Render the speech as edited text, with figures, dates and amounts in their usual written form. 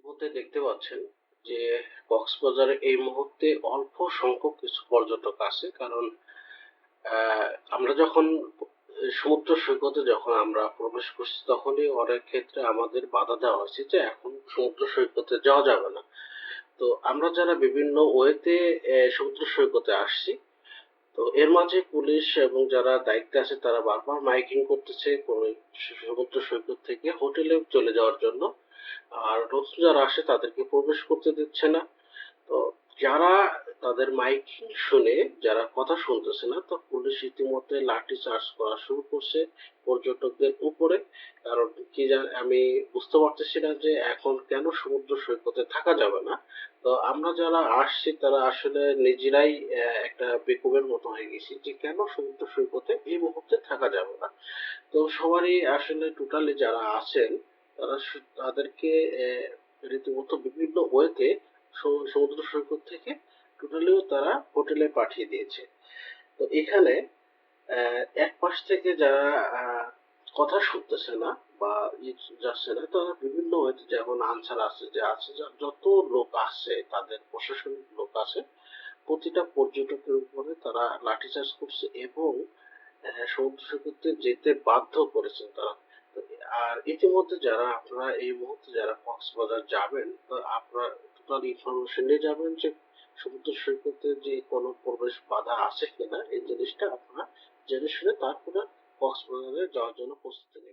ইতিমধ্যে দেখতে পাচ্ছেন যে কক্সবাজারে এই মুহূর্তে অল্প সংখ্যক কিছু পর্যটক আছে। কারণ আমরা যখন সমুদ্র সৈকতে যখন আমরা প্রবেশ করছি তখনই অনেক ক্ষেত্রে আমাদের বাধা দেওয়া হয়েছে যে এখন সমুদ্র সৈকতে যাওয়া যাবে না। তো আমরা যারা বিভিন্ন ওয়েতে সমুদ্র সৈকতে আসছি, তো এর মাঝে পুলিশ এবং যারা দায়িত্বে আছে তারা বারবার মাইকিং করতেছে ওই সমুদ্র সৈকত থেকে হোটেলে চলে যাওয়ার জন্য। আর নতুন যারা আসে তাদেরকে প্রবেশ করতে দিচ্ছে না। তো যারা তাদের মাইকিং শুনে যারা কথা শুনতেছে না, তো পুলিশ ইতিমধ্যে লাঠি চার্জ করা শুরু করছে পর্যটকদের উপরে। কারণ কি আমি বুঝতে পারতেছি না যে এখন কেন সমুদ্র সৈকতে থাকা যাবে না। তো আমরা যারা আসছি তারা আসলে নিজেরাই একটা বেকুবের মতো হয়ে গেছি যে কেন সমুদ্র সৈকতে এই মুহূর্তে থাকা যাবে না। তো সবারই আসলে টোটালি যারা আছেন তারা তাদেরকে রীতিমতো বিভিন্ন ওয়েতে সমুদ্র সৈকত থেকে টোটালিও তারা হোটেলে পাঠিয়ে দিয়েছে। তো এখানে এক পাশ থেকে যারা কথা শুনতেছে না বা যাচ্ছে না তারা বিভিন্ন ওয়েতে, যেমন আনসার আছে যে আছে যত লোক আছে তাদের প্রশাসনিক লোক আছে, প্রতিটা পর্যটকের উপরে তারা লাঠিচার্জ করছে এবং সমুদ্র সৈকতে যেতে বাধ্য করেছেন তারা। তো আর ইতিমধ্যে যারা আপনারা এই মুহূর্তে যারা কক্সবাজার যাবেন, তো আপনারা টোটাল ইনফরমেশন নিয়ে যাবেন যে সমুদ্র সৈকতে যে কোনো প্রবেশ বাধা আছে কিনা, এই জিনিসটা আপনারা জেনে শুনে তারপরে কক্সবাজারে যাওয়ার জন্য প্রস্তুতি নেবেন।